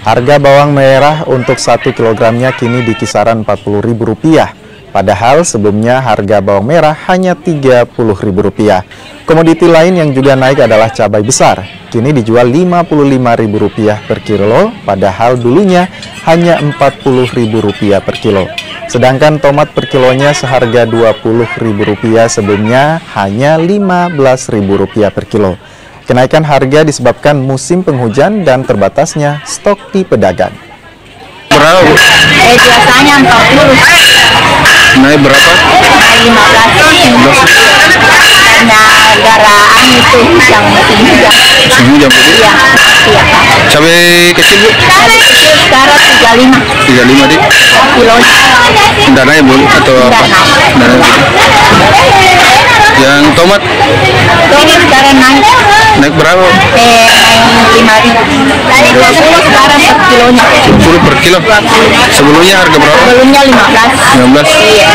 Harga bawang merah untuk 1 kilogramnya kini di kisaran Rp40.000. Padahal sebelumnya harga bawang merah hanya Rp30.000. Komoditi lain yang juga naik adalah cabai besar. Kini dijual Rp55.000 per kilo, padahal dulunya hanya Rp40.000 per kilo. Sedangkan tomat per kilonya seharga Rp20.000, sebelumnya hanya Rp15.000 per kilo. Kenaikan harga disebabkan musim penghujan dan terbatasnya stok di pedagang. Berapa, Bu? Biasanya 40. Naik berapa? Naik 15. Karena garaan itu yang musim hujan. Musim hujan, Bu? Iya, iya. Cabai kecil, Bu? Cabai kecil sekarang 35. 35, Dik. Kilonya. Udah naik, Bu? Atau apa? Udah naik. Yang tomat? Tomat sekarang naik. Naik berapa? Naik 5.000. Dari 20 sekarang per kilonya. 20 per kilo? Sebelumnya harga berapa? Sebelumnya 15. 15? Iya.